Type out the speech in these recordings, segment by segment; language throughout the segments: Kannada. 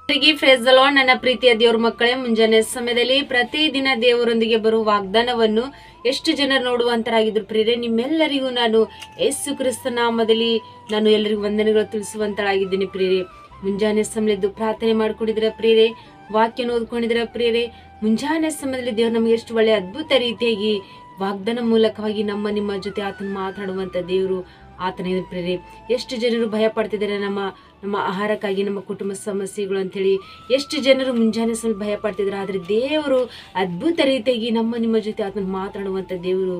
Phrase the lord. ನನ್ನ ಪ್ರೀತಿಯ ದೇವ್ರ ಮಕ್ಕಳೇ, ಮುಂಜಾನೆ ಸಮಯದಲ್ಲಿ ಪ್ರತಿದಿನ ದೇವರೊಂದಿಗೆ ಬರುವ ವಾಗ್ದಾನವನ್ನು ಎಷ್ಟು ಜನರು ನೋಡುವಂತರಾಗಿದ್ರು ಪ್ರಿಯರೇ, ನಿಮ್ಮೆಲ್ಲರಿಗೂ ನಾನು ಯೇಸು ಕ್ರಿಸ್ತ ನಾಮದಲ್ಲಿ ನಾನು ಎಲ್ಲರಿಗೂ ವಂದನೆಗಳು ತಿಳಿಸುವಂತರಾಗಿದ್ದೀನಿ ಪ್ರಿಯರೇ. ಮುಂಜಾನೆ ಸಮಯದ್ದು ಪ್ರಾರ್ಥನೆ ಮಾಡ್ಕೊಂಡಿದ್ರ ಪ್ರಿಯರೇ, ವಾಕ್ಯನ ಓದ್ಕೊಂಡಿದ್ರ ಪ್ರಿಯರೇ, ಮುಂಜಾನೆ ಸಮಯದಲ್ಲಿ ದೇವ್ರು ನಮ್ಗೆ ಎಷ್ಟು ಒಳ್ಳೆ ಅದ್ಭುತ ರೀತಿಯಾಗಿ ವಾಗ್ದಾನ ಮೂಲಕವಾಗಿ ನಿಮ್ಮ ಜೊತೆ ಆತನ ಮಾತಾಡುವಂತ ದೇವರು ಆತನ ಪ್ರಿಯರೇ. ಎಷ್ಟು ಜನರು ಭಯ ಪಡ್ತಿದ್ದಾರೆ ನಮ್ಮ ಆಹಾರಕ್ಕಾಗಿ, ನಮ್ಮ ಕುಟುಂಬ ಸಮಸ್ಯೆಗಳು ಅಂತೇಳಿ ಎಷ್ಟು ಜನರು ಮುಂಜಾನೆ ಸಮಯ ಭಯ ಪಡ್ತಿದ್ದಾರೆ. ಆದ್ರೆ ದೇವರು ಅದ್ಭುತ ರೀತಿಯಾಗಿ ನಿಮ್ಮ ಜೊತೆ ಆತನ ಮಾತಾಡುವಂತ ದೇವರು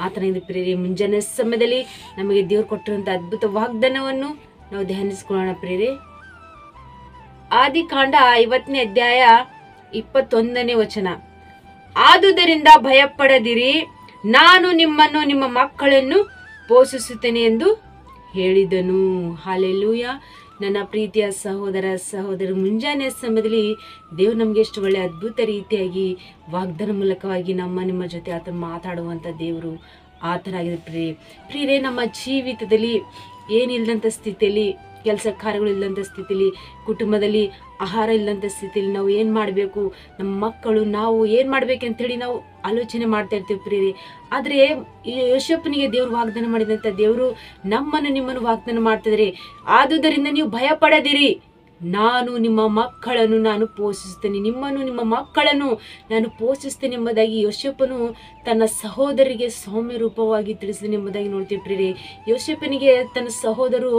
ಆತನ ಪ್ರಿಯರೇ. ಮುಂಜಾನೆ ಸಮಯದಲ್ಲಿ ನಮಗೆ ದೇವ್ರು ಕೊಟ್ಟಿರುವಂತ ಅದ್ಭುತ ವಾಗ್ದಾನವನ್ನು ನಾವು ಧ್ಯಾನಿಸ್ಕೊಳ್ಳೋಣ ಪ್ರಿಯರೇ. ಆದಿಕಾಂಡ 50ನೇ ಅಧ್ಯಾಯ 21ನೇ ವಚನ. ಆದುದರಿಂದ ಭಯಪಡದಿರಿ, ನಾನು ನಿಮ್ಮನ್ನು ನಿಮ್ಮ ಮಕ್ಕಳನ್ನು ಪೋಷಿಸುತ್ತೇನೆ ಎಂದು ಹೇಳಿದನು. ಹಲ್ಲೆಲೂಯಾ. ನನ್ನ ಪ್ರೀತಿಯ ಸಹೋದರ ಮುಂಜಾನೆ ಸಮಯದಲ್ಲಿ ದೇವ್ರು ನಮ್ಗೆ ಎಷ್ಟು ಒಳ್ಳೆ ಅದ್ಭುತ ರೀತಿಯಾಗಿ ವಾಗ್ದಾನ ಮೂಲಕವಾಗಿ ನಿಮ್ಮ ಜೊತೆ ಆತನ ಮಾತಾಡುವಂತ ದೇವರು ಆತನಾಗಿದೆ ಪ್ರಿಯರೇ. ನಮ್ಮ ಜೀವಿತದಲ್ಲಿ ಏನಿಲ್ಲದಂತ ಸ್ಥಿತಿಯಲ್ಲಿ, ಕೆಲಸ ಕಾರ್ಯಗಳು ಇಲ್ಲದಂತ ಸ್ಥಿತಿಯಲ್ಲಿ, ಕುಟುಂಬದಲ್ಲಿ ಆಹಾರ ಇಲ್ಲದಂತ ಸ್ಥಿತಿಯಲ್ಲಿ ನಾವು ಏನ್ ಮಾಡ್ಬೇಕು, ನಮ್ಮ ಮಕ್ಕಳು ನಾವು ಏನ್ ಮಾಡ್ಬೇಕಂತೇಳಿ ನಾವು ಆಲೋಚನೆ ಮಾಡ್ತಾ ಇರ್ತೀವಿ ಪ್ರಿಯರೇ. ಆದ್ರೆ ಯೋಸೇಫನಿಗೆ ದೇವ್ರು ವಾಗ್ದಾನ ಮಾಡಿದಂತ ದೇವರು ನಿಮ್ಮನ್ನು ವಾಗ್ದಾನ ಮಾಡ್ತಿದ್ರೆ, ಆದುದರಿಂದ ನೀವು ಭಯ ಪಡದಿರಿ, ನಾನು ನಿಮ್ಮ ಮಕ್ಕಳನ್ನು ನಾನು ಪೋಷಿಸ್ತೇನೆ, ನಿಮ್ಮನ್ನು ನಿಮ್ಮ ಮಕ್ಕಳನ್ನು ನಾನು ಪೋಷಿಸ್ತೇನೆ ಎಂಬುದಾಗಿ ಯೋಸೇಫನು ತನ್ನ ಸಹೋದರಿಗೆ ಸೌಮ್ಯ ರೂಪವಾಗಿ ತಿಳಿಸಿದ ಎಂಬುದಾಗಿ ನೋಡ್ತೀವಿ ಪ್ರಿಯರೇ. ಯೋಸೇಫನಿಗೆ ತನ್ನ ಸಹೋದರು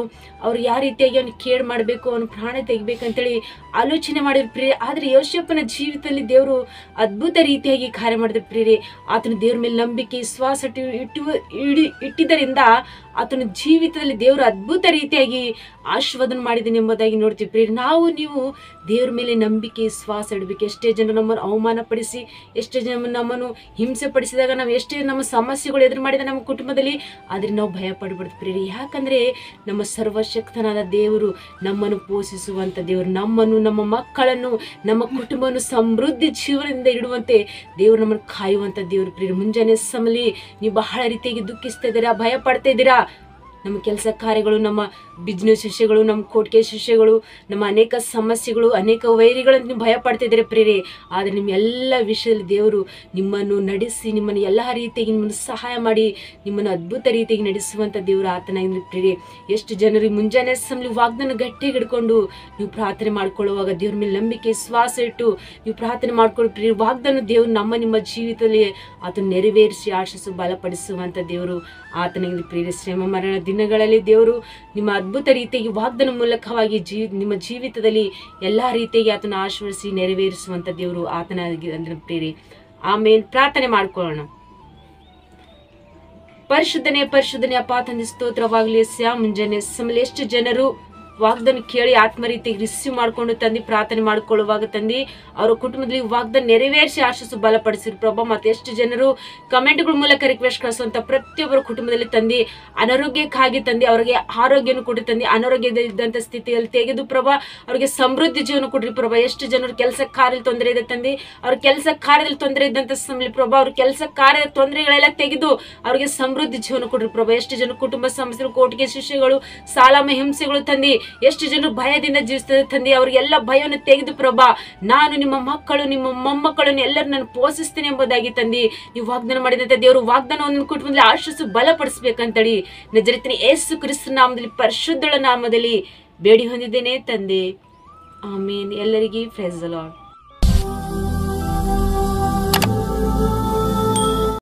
ಅವ್ರು ಯಾವ ರೀತಿಯಾಗಿ ಅವ್ನು ಕೇರ್ ಮಾಡಬೇಕು, ಅವನು ಪ್ರಾಣ ತೆಗಿಬೇಕಂತೇಳಿ ಆಲೋಚನೆ ಮಾಡಿದ್ರು ಪ್ರಿಯರೇ. ಆದ್ರೆ ಯೋಸೇಫನ ಜೀವಿತದಲ್ಲಿ ದೇವರು ಅದ್ಭುತ ರೀತಿಯಾಗಿ ಕಾರ್ಯ ಮಾಡಿದ್ರು ಪ್ರಿಯರೇ. ಆತನ ದೇವ್ರ ಮೇಲೆ ನಂಬಿಕೆ ವಿಶ್ವಾಸ ಇಟ್ಟಿದ್ದರಿಂದ ಆತನ ಜೀವಿತದಲ್ಲಿ ದೇವರು ಅದ್ಭುತ ರೀತಿಯಾಗಿ ಆಶೀರ್ವಾದ ಮಾಡಿದ್ದೇನೆ ಎಂಬುದಾಗಿ ನೋಡ್ತೀವಿ ಪ್ರಿಯರೇ. ನೀವು ದೇವ್ರ ಮೇಲೆ ನಂಬಿಕೆ ವಿಶ್ವಾಸ ಇಡಬೇಕು. ಎಷ್ಟೇ ಜನ ನಮ್ಮನ್ನು ಅವಮಾನ ಪಡಿಸಿ, ಎಷ್ಟೇ ಜನ ನಮ್ಮನ್ನು ಹಿಂಸೆ ಪಡಿಸಿದಾಗ, ನಾವು ಎಷ್ಟೇ ನಮ್ಮ ಸಮಸ್ಯೆಗಳು ಎದುರು ಮಾಡಿದ ನಮ್ಮ ಕುಟುಂಬದಲ್ಲಿ, ಆದ್ರೆ ನಾವು ಭಯ ಪಡಬಾರ್ದು ಪ್ರಿಯರೇ. ಯಾಕಂದ್ರೆ ನಮ್ಮ ಸರ್ವಶಕ್ತನಾದ ದೇವರು ನಮ್ಮನ್ನು ಪೋಷಿಸುವಂತ ದೇವರು, ನಮ್ಮ ಮಕ್ಕಳನ್ನು, ನಮ್ಮ ಕುಟುಂಬವನ್ನು ಸಮೃದ್ಧಿ ಜೀವನದಿಂದ ಇಡುವಂತೆ ದೇವರು ನಮ್ಮನ್ನು ಕಾಯುವಂತ ದೇವರು ಪ್ರಿಯರೇ. ಮುಂಜಾನೆ ಸಮಯದಲ್ಲಿ ನೀವು ಬಹಳ ರೀತಿಯಾಗಿ ದುಃಖಿಸ್ತಾ ಇದ್ದೀರಾ, ಭಯ ಪಡ್ತಾ ಇದ್ದೀರಾ. ನಮ್ಮ ಕೆಲಸ ಕಾರ್ಯಗಳು, ನಮ್ಮ ಬಿಸ್ನೆಸ್ ವಿಷಯಗಳು, ನಮ್ಮ ಕೋರ್ಟ್ ಕೇಸ್ ವಿಷಯಗಳು, ನಮ್ಮ ಅನೇಕ ಸಮಸ್ಯೆಗಳು, ಅನೇಕ ವೈರಿಗಳನ್ನು ನೀವು ಭಯ ಪಡ್ತಿದ್ದೀರಿ ಪ್ರಿಯರೇ. ಆದರೆ ನಿಮ್ಮ ಎಲ್ಲ ವಿಷಯದಲ್ಲಿ ದೇವರು ನಿಮ್ಮನ್ನು ನಡೆಸಿ, ನಿಮ್ಮನ್ನು ಎಲ್ಲ ರೀತಿಯಾಗಿ ನಿಮ್ಮನ್ನು ಸಹಾಯ ಮಾಡಿ, ನಿಮ್ಮನ್ನು ಅದ್ಭುತ ರೀತಿಯಾಗಿ ನಡೆಸುವಂಥ ದೇವರು ಆತನಾಗಿ ಪ್ರಿಯರೇ. ಎಷ್ಟು ಜನರಿಗೆ ಮುಂಜಾನೆ ಸಮಯ ವಾಗ್ದಾನ ಗಟ್ಟಿಗೆ ಹಿಡ್ಕೊಂಡು ನೀವು ಪ್ರಾರ್ಥನೆ ಮಾಡ್ಕೊಳ್ಳುವಾಗ, ದೇವ್ರ ಮೇಲೆ ನಂಬಿಕೆ ವಿಶ್ವಾಸ ಇಟ್ಟು ನೀವು ಪ್ರಾರ್ಥನೆ ಮಾಡ್ಕೊಳ್ಳಿ ಪ್ರಿಯರೇ. ವಾಗ್ದಾನ ದೇವರು ನಿಮ್ಮ ಜೀವಿತದಲ್ಲಿ ಆತನ ನೆರವೇರಿಸಿ ಆಶಿಸು ಬಲಪಡಿಸುವಂಥ ದೇವರು ಆತನಾಗಿ ಪ್ರಿಯರೇ. ಶ್ರಮ ಮರಣ ದಿನಗಳಲ್ಲಿ ದೇವರು ನಿಮ್ಮ ಅದ್ಭುತ ರೀತಿಯಾಗಿ ವಾಗ್ದಾನ ಮೂಲಕವಾಗಿ ನಿಮ್ಮ ಜೀವಿತದಲ್ಲಿ ಎಲ್ಲಾ ರೀತಿಯಾಗಿ ಆತನ ಆಶೀರ್ವದಿಸಿ ನೆರವೇರಿಸುವಂತ ದೇವರು ಆತನಾಗಿ ಅಂದ್ರೆ ಪ್ರಿಯರೇ. ಆಮೇಲೆ ಪ್ರಾರ್ಥನೆ ಮಾಡ್ಕೊಳ್ಳೋಣ. ಪರಿಶುದ್ಧನೇ ಅಪ್ಪ ತಂದೆ ಸ್ತೋತ್ರವಾಗಲಿ. ಮುಂಜಾನೆ ಸಮಯ ಎಷ್ಟು ಜನರು ವಾಗ್ದಾನ ಕೇಳಿ ಆತ್ಮ ರೀತಿಯಾಗಿ ರಿಸೀವ್ ಮಾಡ್ಕೊಂಡು ತಂದು ಪ್ರಾರ್ಥನೆ ಮಾಡ್ಕೊಳ್ಳುವಾಗ ತಂದು ಅವರ ಕುಟುಂಬದಲ್ಲಿ ವಾಗ್ದಾನ ನೆರವೇರಿಸಿ ಆಶಿಸು ಬಲಪಡಿಸಿರು ಪ್ರಭಾ. ಮತ್ತೆ ಎಷ್ಟು ಜನರು ಕಮೆಂಟ್ಗಳ ಮೂಲಕ ರಿಕ್ವೆಸ್ಟ್ ಕಳಿಸುವಂತ ಪ್ರತಿಯೊಬ್ಬರ ಕುಟುಂಬದಲ್ಲಿ ತಂದು ಅನಾರೋಗ್ಯಕ್ಕಾಗಿ ತಂದು ಅವರಿಗೆ ಆರೋಗ್ಯನ ಕೊಡಿ, ತಂದು ಅನಾರೋಗ್ಯದ ಸ್ಥಿತಿಯಲ್ಲಿ ತೆಗೆದು ಪ್ರಭಾ ಅವರಿಗೆ ಸಮೃದ್ಧಿ ಜೀವನ ಕೊಡ್ರಿ ಪ್ರಭಾ. ಎಷ್ಟು ಜನರು ಕೆಲಸ ಕಾರ್ಯದಲ್ಲಿ ತೊಂದರೆ ಇದೆ ತಂದು ಅವ್ರ ಕೆಲಸ ಕಾರ್ಯದಲ್ಲಿ ತೊಂದರೆ ಇದ್ದಂತ ಸಮಯ ಪ್ರಭಾ, ಅವ್ರ ಕೆಲಸ ಕಾರ್ಯದ ತೊಂದರೆಗಳೆಲ್ಲ ತೆಗೆದು ಅವರಿಗೆ ಸಮೃದ್ಧಿ ಜೀವನ ಕೊಡ್ರಿ ಪ್ರಭಾ. ಎಷ್ಟು ಜನ ಕುಟುಂಬ ಸಮಸ್ಯೆಗಳು, ಕೋರ್ಟ್ಗೆ ಶಿಕ್ಷೆಗಳು, ಸಾಲ ಹಿಂಸೆಗಳು ತಂದು ಎಷ್ಟು ಜನರು ಭಯದಿಂದ ಜೀವಿಸ್ತದೆ ತಂದೆ, ಅವ್ರಿಗೆಲ್ಲ ಭಯವನ್ನು ತೆಗೆದು ಪ್ರಭಾ, ನಾನು ನಿಮ್ಮ ಮಕ್ಕಳು, ನಿಮ್ಮ ಮೊಮ್ಮಕ್ಕಳನ್ನು ಎಲ್ಲರೂ ನಾನು ಪೋಷಿಸ್ತೇನೆ ಎಂಬುದಾಗಿ ತಂದಿ ನೀವು ವಾಗ್ದಾನ ಮಾಡಿದಂತೆ ದೇವರು ವಾಗ್ದಾನವನ್ನು ಕುಟುಂಬದಲ್ಲಿ ಆಶಿಸು ಬಲಪಡಿಸಬೇಕಂತೇಳಿ ನಜರೇತಿನ ಯೇಸು ಕ್ರಿಸ್ತ ನಾಮದಲ್ಲಿ ಪರಿಶುದ್ಧಳ ನಾಮದಲ್ಲಿ ಬೇಡಿ ಹೊಂದಿದ್ದೇನೆ ತಂದೆ. ಆಮೇನ್. ಎಲ್ಲರಿಗೂ ಪ್ರೈಸ್ ದಿ ಲಾರ್ಡ್.